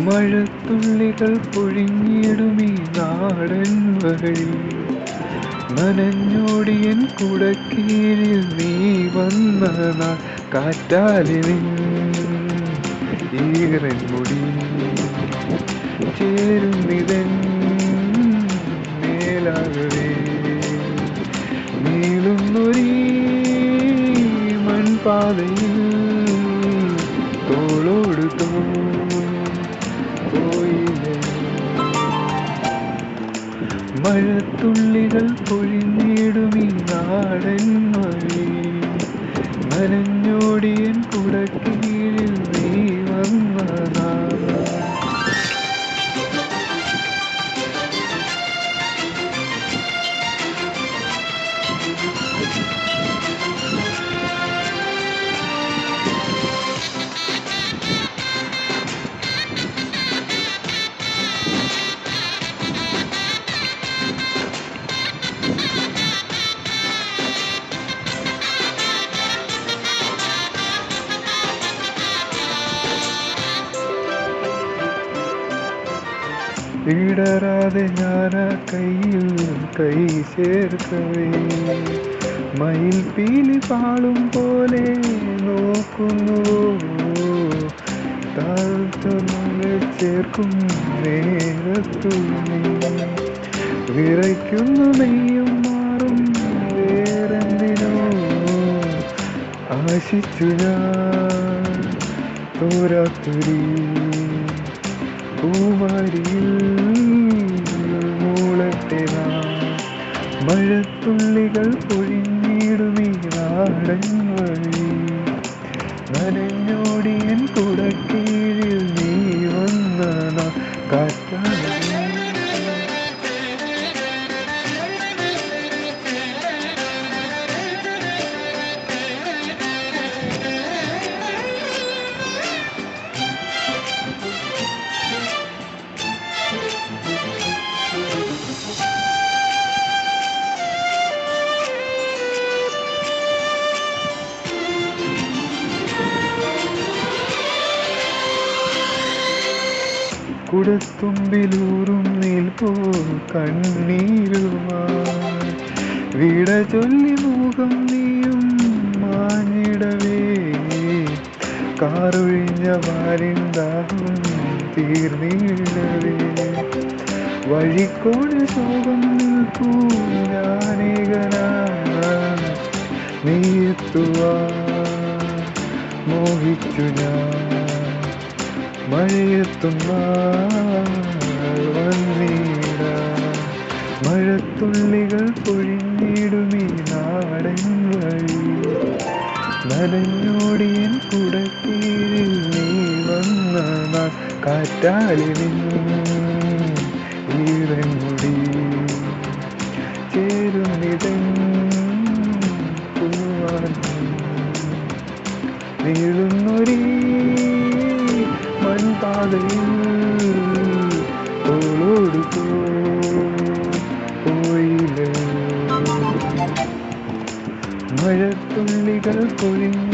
മഴത്തുള്ളികൾ പൊഴിഞ്ഞിടുമീ നാടൻ വഴി, നനഞ്ഞോടിയൻ കുടക്കീഴിൽ നീ വന്ന നാൾ, കാറ്റാലെ നിൻ ഈറൻ മുടി ചേരുന്നിതൻ മേലാകവേ, നീളുന്നൊരീ മൺപാതയിൽ തോളോട് പോയില്ലേ. മഴത്തുള്ളികൾ പൊഴിഞ്ഞിടുമീ നാടൻ വഴി, നനഞ്ഞോടിയൻ കുടക്കീഴിൽ നീ വന്ന നാൾ. ഇടരാതെ ഞാനാ കയ്യിൽ കൈ ചേർക്കവേ, മയിൽ പീലി പാളും പോലെ നോക്കുന്നു, താഴ്ത്തുന്നു ചേർക്കും നേരത്തു നീ വിറയ്ക്കുന്നു, നെയ്യും മാറും വേറെന്തിനോ ആശിച്ചു ഞാൻ തോരാത്തുരി പൂവാരിയിൽ മൂളട്ടെ നാം. മഴത്തുള്ളികൾ പൊഴിഞ്ഞിടുമീ നാടൻ വഴി, നനഞ്ഞോടിയൻ കുടക്കീഴിൽ നീ വന്ന നാൾ, കാറ്റാലെ കുടത്തുമ്പിലൂറും നിൽപ്പോ കണ്ണീരുമായി, വിട ചൊല്ലി മുഖം നീയും മാഞ്ഞിടവേ, കാറൊഴിഞ്ഞ വാരിന്താഹം തീർന്നിടവേ, വഴിക്കോട് ശോകം നിൽപ്പൂ ഞാനേകനായി, നീ എത്തുവാൻ മോഹിച്ചു ഞാൻ, മഴയെത്തുന്ന വന്നീട. മഴത്തുള്ളികൾ പൊഴിഞ്ഞിടുമീ നാടൻ വഴി, നനഞ്ഞോടിയൻ കുടക്കീഴിൽ നീ വന്ന നാൾ, കാറ്റാലെ നിൻ ഈറൻ മുടി ചേരുന്നിതൻ പൂവാനി, നീളുന്നൊരീ മൺപാതയിൽ തോളോട് പോയില്ലേ. മഴത്തുള്ളികൾ പൊഴിഞ്ഞ